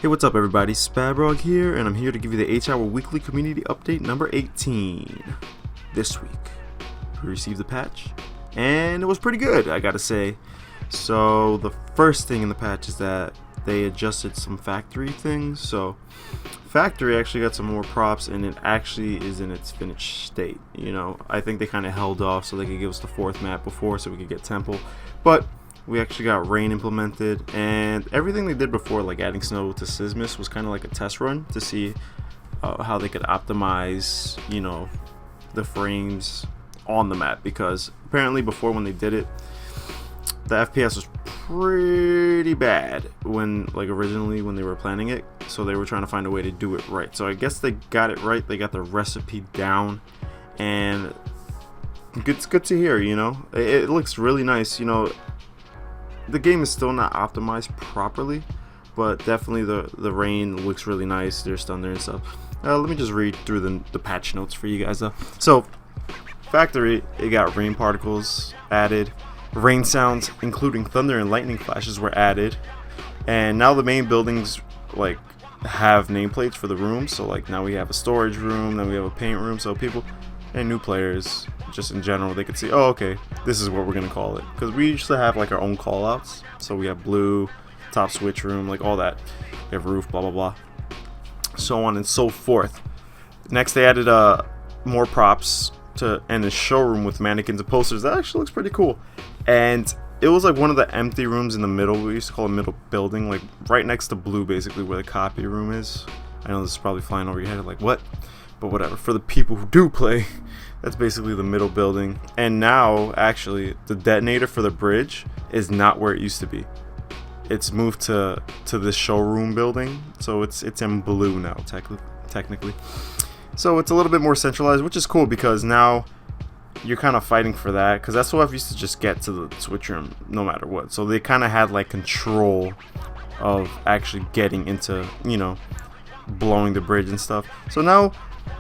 Hey, what's up everybody? Spabrog here, and I'm here to give you the H-Hour Weekly Community Update number 18. This week, we received the patch, and it was pretty good, I gotta say. So, the first thing in the patch is that they adjusted some factory things. So, factory actually got some more props, and it actually is in its finished state. You know, I think they kind of held off so they could give us the fourth map before so we could get Temple. But we actually got rain implemented, and everything they did before, like adding snow to Sismus, was kind of like a test run to see how they could optimize, you know, the frames on the map. Because apparently before, when they did it, the FPS was pretty bad when, like, originally when they were planning it. So they were trying to find a way to do it right. So I guess they got it right. They got the recipe down, and it's good to hear. You know, it looks really nice. You know, the game is still not optimized properly, but definitely the rain looks really nice. There's thunder and stuff. Let me just read through the patch notes for you guys though. So, factory, it got rain particles added. Rain sounds, including thunder and lightning flashes, were added. And now the main buildings, like, have nameplates for the rooms. So, like, now we have a storage room, then we have a paint room. So people and new players, just in general, they could see, oh, okay, this is what we're gonna call it. Because we used to have like our own call outs. So we have blue, top switch room, like all that. We have roof, blah blah blah, so on and so forth. Next, they added more props to and a showroom with mannequins and posters. That actually looks pretty cool. And it was like one of the empty rooms in the middle. We used to call it middle building, like right next to blue, basically where the copy room is. I know this is probably flying over your head, like what? But whatever, for the people who do play, that's basically the middle building. And now, actually, the detonator for the bridge is not where it used to be. It's moved to this showroom building, so it's in blue now, technically. So it's a little bit more centralized, which is cool, because now you're kind of fighting for that, because that's what I used to just get to the switch room no matter what. So they kind of had like control of actually getting into, you know, blowing the bridge and stuff. So now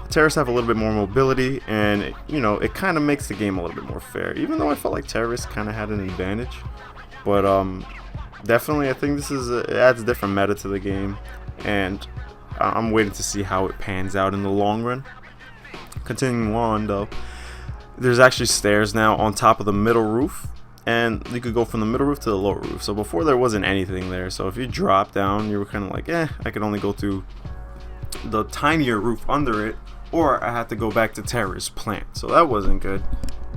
terrorists have a little bit more mobility, and you know, it kind of makes the game a little bit more fair, even though I felt like terrorists kind of had an advantage. But definitely I think this is it adds a different meta to the game, and I'm waiting to see how it pans out in the long run. Continuing on though, there's actually stairs now on top of the middle roof, and you could go from the middle roof to the lower roof. So before there wasn't anything there, so if you drop down, you were kind of like, I could only go through the tinier roof under it, or I had to go back to Terra's plant. So that wasn't good,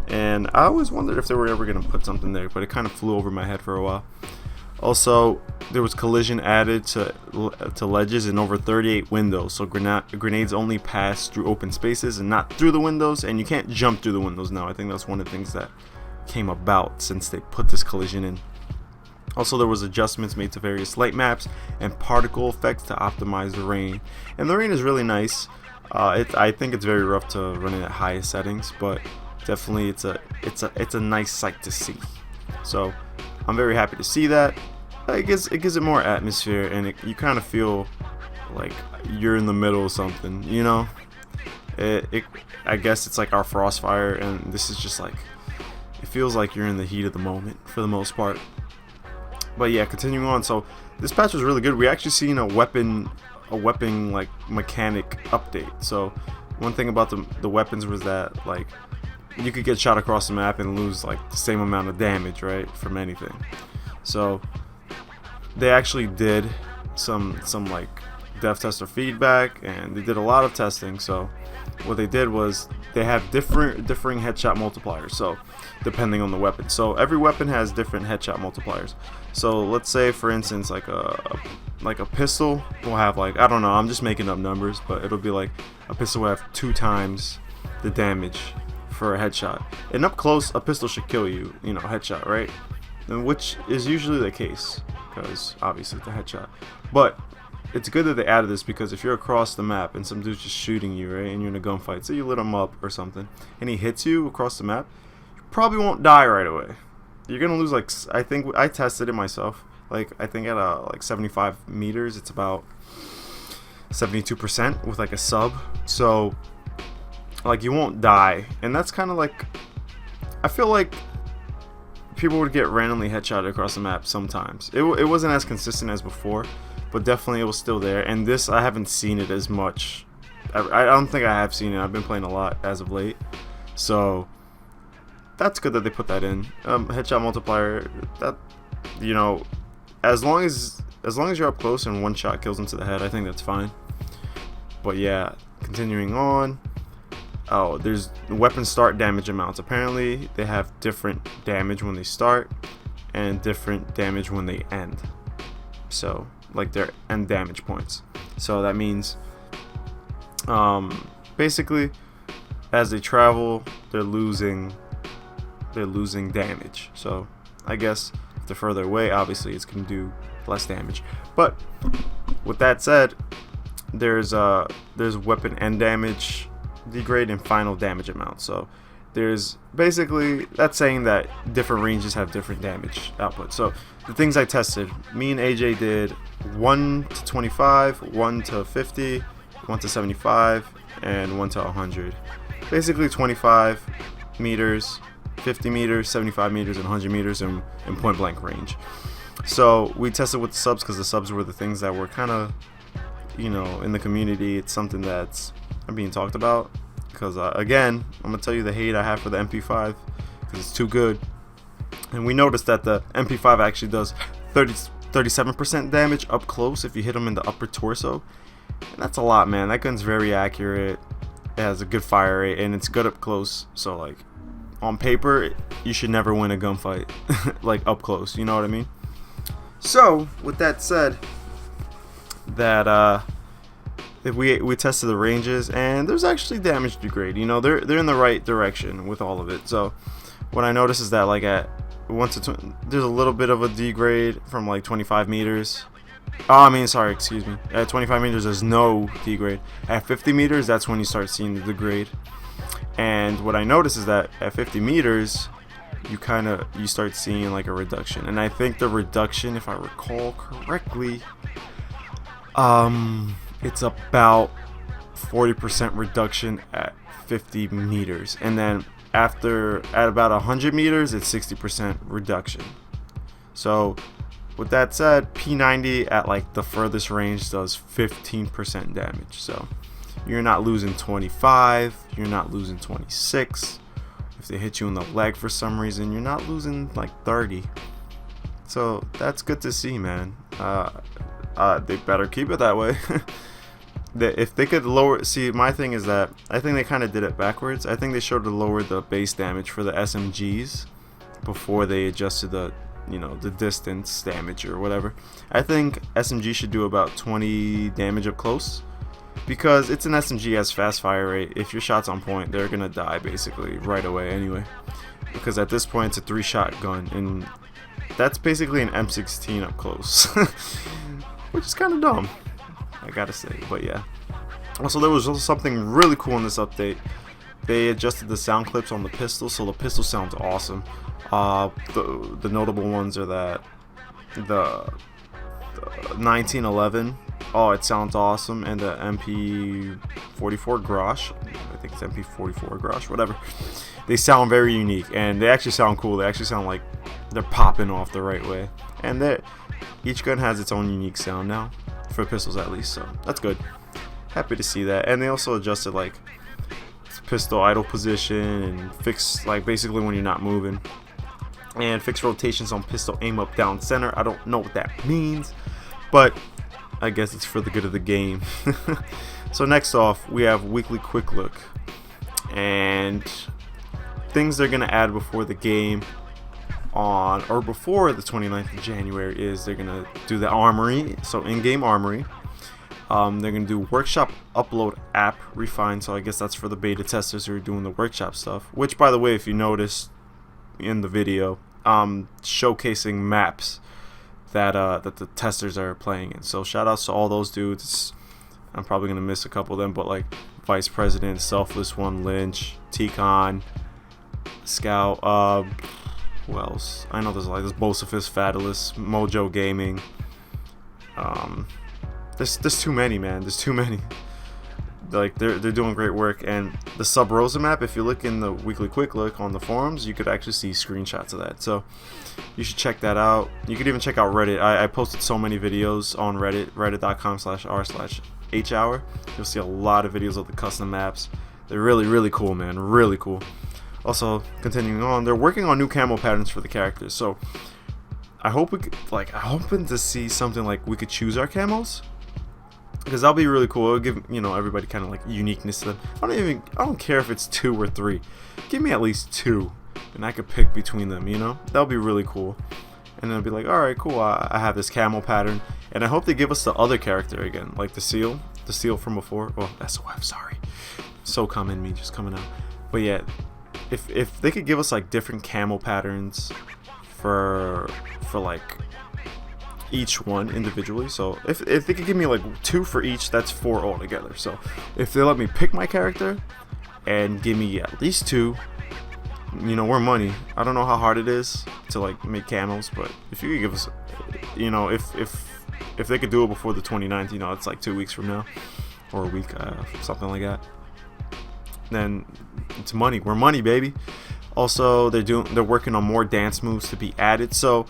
and I always wondered if they were ever going to put something there, but it kind of flew over my head for a while. Also, there was collision added to ledges in over 38 windows, so grenades only pass through open spaces and not through the windows, and you can't jump through the windows now. I think that's one of the things that came about since they put this collision in. Also, there was adjustments made to various light maps and particle effects to optimize the rain. And the rain is really nice. I think it's very rough to run it at highest settings, but definitely it's a nice sight to see. So I'm very happy to see that. It gives it more atmosphere, and you kind of feel like you're in the middle of something. You know, I guess it's like our Frostfire, and this is just like, it feels like you're in the heat of the moment for the most part. But yeah, continuing on. So this patch was really good. We actually seen a weapon like mechanic update. So one thing about the weapons was that, like, you could get shot across the map and lose like the same amount of damage, right, from anything. So they actually did some like dev tester feedback, and they did a lot of testing. So what they did was they have differing headshot multipliers, so depending on the weapon. So every weapon has different headshot multipliers. So let's say, for instance, like a pistol will have, like, I don't know, I'm just making up numbers, but it'll be like a pistol will have 2 times the damage for a headshot. And up close, a pistol should kill you, you know, headshot, right? And which is usually the case, because obviously it's a headshot. But it's good that they added this, because if you're across the map and some dude's just shooting you, right, and you're in a gunfight, say you lit him up or something, and he hits you across the map, you probably won't die right away. You're gonna lose, like, I think I tested it myself. Like, I think at like 75 meters, it's about 72% with like a sub. So, like, you won't die, and that's kind of like, I feel like people would get randomly headshotted across the map sometimes. It wasn't as consistent as before, but definitely it was still there. And this, I haven't seen it as much. I don't think I have seen it. I've been playing a lot as of late, so that's good that they put that in. Headshot multiplier, that, you know, as long as you're up close and one shot kills into the head, I think that's fine. But yeah, continuing on. Oh, there's weapon start damage amounts. Apparently they have different damage when they start and different damage when they end. So like their end damage points. So that means basically as they travel, they're losing damage. So I guess if they're further away, obviously it's going to do less damage. But with that said, there's weapon end damage degrade and final damage amount. So there's basically, that's saying that different ranges have different damage output. So the things I tested, me and AJ did 1 to 25, 1 to 50, 1 to 75, and 1 to 100. Basically 25 meters, 50 meters, 75 meters, and 100 meters in point blank range. So we tested with the subs because the subs were the things that were kind of, you know, in the community. It's something that's being talked about because again, I'm gonna tell you the hate I have for the MP5 because it's too good. And we noticed that the MP5 actually does 37% damage up close if you hit them in the upper torso. And that's a lot, man. That gun's very accurate. It has a good fire rate and it's good up close. So like on paper, you should never win a gunfight like up close. You know what I mean? So with that said, that if we tested the ranges and there's actually damage degrade. You know, they're in the right direction with all of it. So what I noticed is that like at 1 to there's a little bit of a degrade from like 25 meters. Excuse me. At 25 meters, there's no degrade. At 50 meters, that's when you start seeing the degrade. And what I noticed is that at 50 meters, you start seeing like a reduction. And I think the reduction, if I recall correctly, it's about 40% reduction at 50 meters. And then at about 100 meters, it's 60% reduction. So with that said, P90 at like the furthest range does 15% damage. So you're not losing 25, you're not losing 26. If they hit you in the leg for some reason, you're not losing like 30. So that's good to see, man. They better keep it that way. If they could lower, see, my thing is that I think they kind of did it backwards. I think they showed to lower the base damage for the SMGs before they adjusted the, you know, the distance damage or whatever. I think SMG should do about 20 damage up close because it's an SMG, has fast fire rate. If your shot's on point, they're gonna die basically right away anyway, because at this point it's a 3-shot gun and that's basically an M16 up close. Which is kind of dumb, I gotta say. But yeah, also there was also something really cool in this update. They adjusted the sound clips on the pistol, so the pistol sounds awesome. The notable ones are that the 1911, oh, it sounds awesome, and the MP44 Grosh, I think it's MP44 Grosh, whatever. They sound very unique, and they actually sound cool. They actually sound like they're popping off the right way, and each gun has its own unique sound now, for pistols at least, so that's good. Happy to see that. And they also adjusted like pistol idle position and fix, like basically when you're not moving, and fix rotations on pistol aim up down center. I don't know what that means, but I guess it's for the good of the game. So next off, we have weekly quick look, and things they're gonna add before the game before the 29th of January is they're gonna do the armory, so in-game armory. They're gonna do workshop upload app refine, so I guess that's for the beta testers who are doing the workshop stuff, which by the way, if you noticed in the video, showcasing maps that the testers are playing in. So shout outs to all those dudes. I'm probably gonna miss a couple of them, but like Vice President, Selfless One, Lynch, T-Con, Scout, who else? I know there's Bosifus, Fatalis, Mojo Gaming. There's too many, man. There's too many. like they're doing great work. And the Sub Rosa map, if you look in the weekly quick look on the forums, you could actually see screenshots of that. So you should check that out. You could even check out Reddit. I posted so many videos on Reddit, reddit.com/r/hhour. You'll see a lot of videos of the custom maps. They're really cool, man. Really cool. Also, continuing on, they're working on new camo patterns for the characters. So I hope I'm hoping to see something like we could choose our camos, because that'll be really cool. It'll give, you know, everybody kind of like uniqueness to them. I don't care if it's 2 or 3. Give me at least 2, and I could pick between them. You know, that'll be really cool. And then I'll be like, all right, cool. I have this camo pattern, and I hope they give us the other character again, like the seal from before. Oh, SOF, sorry. SOCOM in me just coming out. But yeah, if they could give us like different camo patterns for like each one individually. So if they could give me like 2 for each, that's 4 altogether. So if they let me pick my character and give me at least 2, you know, we're money. I don't know how hard it is to like make camos, but if you could give us, you know, if they could do it before the 29th, you know, it's like 2 weeks from now or a week, something like that, then it's money. We're money, baby. Also, they're working on more dance moves to be added. So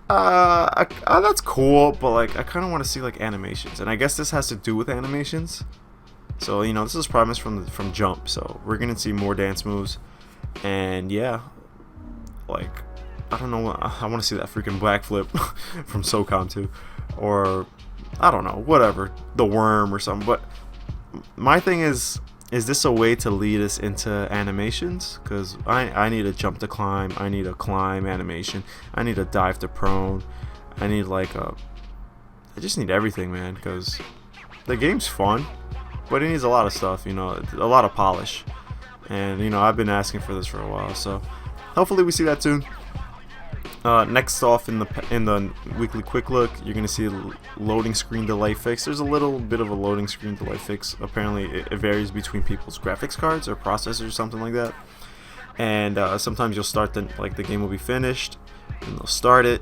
that's cool, but like I kind of want to see like animations, and I guess this has to do with animations. So, you know, this is promised from jump. So we're gonna see more dance moves, and yeah, like I don't know, I want to see that freaking backflip from SOCOM 2, or I don't know, whatever, the worm or something. But my thing is this a way to lead us into animations? Because I need a jump to climb, I need a climb animation, I need a dive to prone, I need like I just need everything, man, because the game's fun, but it needs a lot of stuff, you know, a lot of polish. And, you know, I've been asking for this for a while, so hopefully we see that soon. Next off in the weekly quick look, you're gonna see loading screen delay fix. There's a little bit of a loading screen delay fix. Apparently, it varies between people's graphics cards or processors or something like that. And sometimes you'll start the game will be finished, and they'll start it,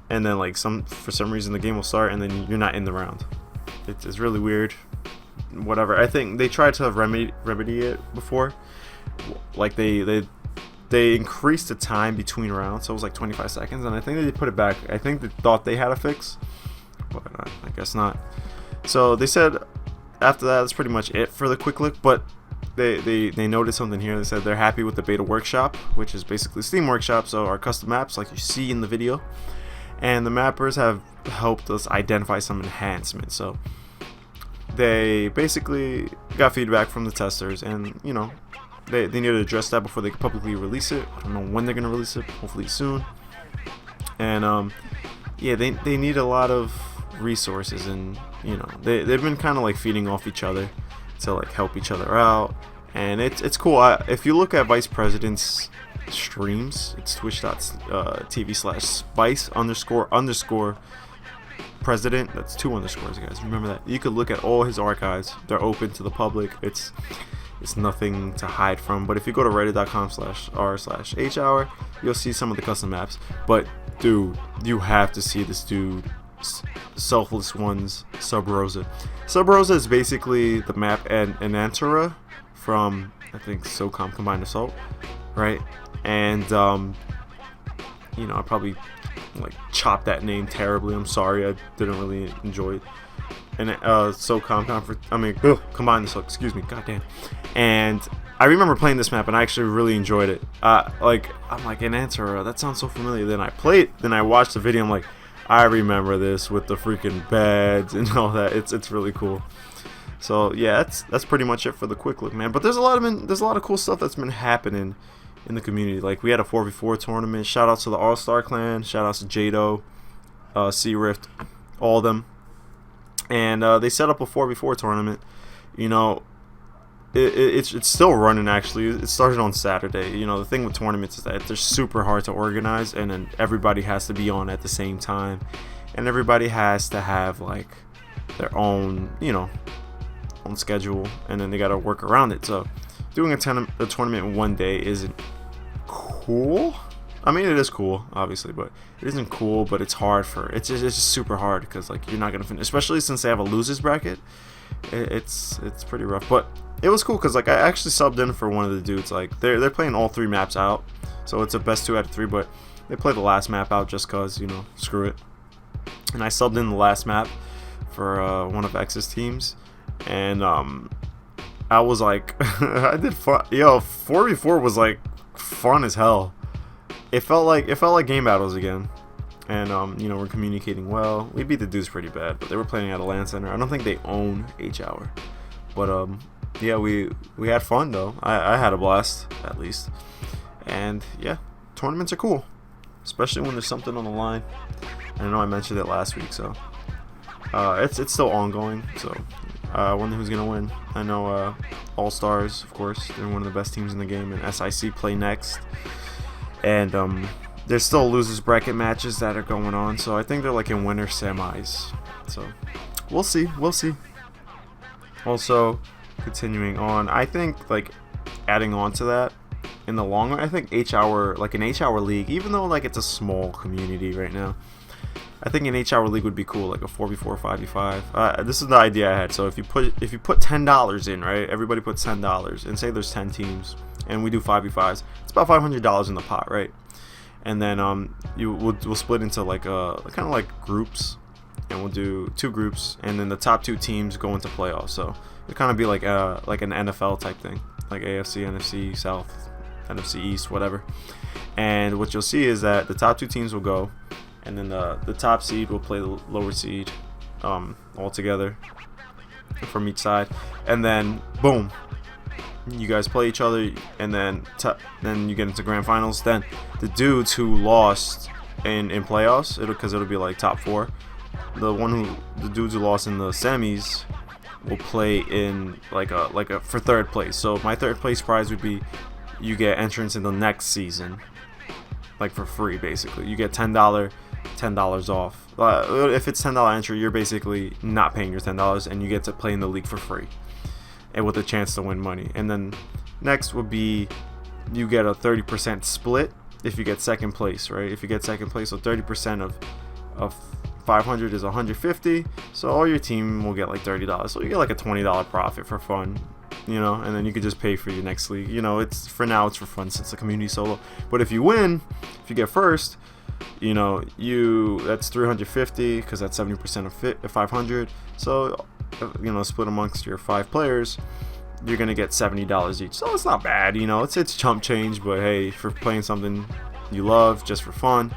and then like for some reason the game will start, and then you're not in the round. It's really weird. Whatever. I think they tried to remedy it before. Like they increased the time between rounds, so it was like 25 seconds, and I think they put it back. I think they thought they had a fix, but I guess not. So they said after that, that's pretty much it for the quick look. But they noted something here. They said they're happy with the beta workshop, which is basically Steam Workshop, so our custom maps like you see in the video, and the mappers have helped us identify some enhancements. So they basically got feedback from the testers, and you know, they need to address that before they can publicly release it. I don't know when they're gonna release it, hopefully soon. And yeah, they need a lot of resources, and you know, they've been kind of like feeding off each other to like help each other out, and it's cool. If you look at Vice President's streams, it's twitch.tv/Spice__ President. That's 2 underscores, guys. Remember that. You could look at all his archives. They're open to the public. It's nothing to hide from. But if you go to reddit.com/r/hhour, you'll see some of the custom maps. But dude, you have to see this dude, Selfless One's Sub Rosa. Sub Rosa is basically the map and Antura from, I think, SOCOM Combined Assault, right? And you know, I probably like chopped that name terribly. I'm sorry, I didn't really enjoy it. And SOCOM Combined Assault, excuse me, goddamn. And I remember playing this map, and I actually really enjoyed it. Like I'm like, an Antura, that sounds so familiar. Then I played, then I watched the video. I'm like, I remember this with the freaking beds and all that. It's really cool. So yeah, that's pretty much it for the quick look, man. But there's a lot of cool stuff that's been happening in the community. Like we had a 4v4 tournament. Shout outs to the All Star Clan. Shout outs to Jado, Sea Rift, all of them. And they set up a 4v4 tournament. You know, it's still running actually. It started on Saturday. You know, the thing with tournaments is that they're super hard to organize, and then everybody has to be on at the same time, and everybody has to have like their own, you know, own schedule, and then they got to work around it. So doing a tournament in one day isn't cool. I mean, it is cool, obviously, but it isn't cool. But it's hard it's just super hard because like you're not gonna finish, especially since they have a losers bracket. it's pretty rough. But it was cool because like I actually subbed in for one of the dudes. Like they're playing all 3 maps out, so it's a best 2 out of 3. But they play the last map out just cause, you know, screw it. And I subbed in the last map for one of X's teams, and I was like, I did fun. Yo, 4v4 was like fun as hell. It felt like game battles again. And you know, we're communicating well. We beat the dudes pretty bad, but they were playing at a LAN center. I don't think they own H-Hour, but yeah, we had fun though. I had a blast at least. And yeah, tournaments are cool, especially when there's something on the line. I know I mentioned it last week, so it's still ongoing. So I wonder who's gonna win. I know All Stars, of course, they're one of the best teams in the game, and SIC play next. And there's still losers bracket matches that are going on, so I think they're like in winter semis. So we'll see. Also, continuing on, I think like adding on to that in the long run, I think H-Hour, like an H-Hour league, even though like it's a small community right now, I think an H-Hour league would be cool, like a 4v4, 5v5. This is the idea I had. So if you put $10 in, right? Everybody puts $10, and say there's 10 teams, and we do 5v5s. It's about $500 in the pot, right? And then we'll split into like kind of like groups, and we'll do 2 groups, and then the top 2 teams go into playoffs. So it kind of be like an NFL type thing, like AFC, NFC South, NFC East, whatever. And what you'll see is that the top 2 teams will go, and then the top seed will play the lower seed all together from each side, and then boom, you guys play each other, and then you get into grand finals. Then the dudes who lost in playoffs, it'll be like top 4. The dudes who lost in the semis will play in like a for 3rd place. So my 3rd place prize would be you get entrance in the next season, like for free. Basically, you get $10 off. If it's $10 entry, you're basically not paying your $10, and you get to play in the league for free, and with a chance to win money. And then next would be you get a 30% split if you get 2nd place, right? If you get 2nd place, so 30% of 500 is 150, so all your team will get like $30. So you get like a $20 profit for fun, you know, and then you could just pay for your next league. You know, it's for fun since the community solo. But if you win, if you get first, you know, that's 350 because that's 70% of 500. So, you know, split amongst your 5 players, you're gonna get $70 each. So it's not bad, you know. It's chump change, but hey, for playing something you love just for fun,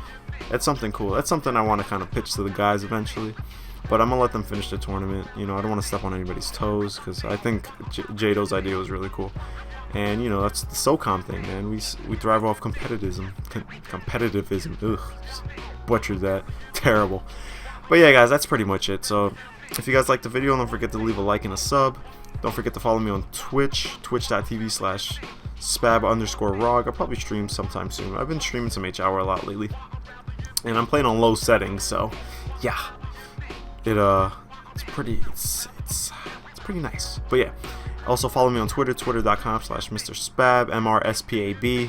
that's something cool. That's something I want to kind of pitch to the guys eventually. But I'm gonna let them finish the tournament. You know, I don't want to step on anybody's toes because I think Jado's idea was really cool. And you know, that's the SOCOM thing, man. We thrive off competitivism. Ugh, just butchered that. Terrible. But yeah, guys, that's pretty much it. So if you guys liked the video, don't forget to leave a like and a sub. Don't forget to follow me on Twitch, twitch.tv/spab_rog. I'll probably stream sometime soon. I've been streaming some H-Hour a lot lately, and I'm playing on low settings, so yeah, it's pretty nice. But yeah, also follow me on Twitter, twitter.com/MrSpab, MRSPAB,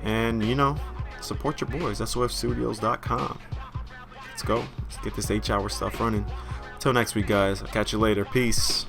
and you know, support your boys, SOFstudios.com. Let's go. Let's get this H-Hour stuff running. Till next week, guys. I'll catch you later. Peace.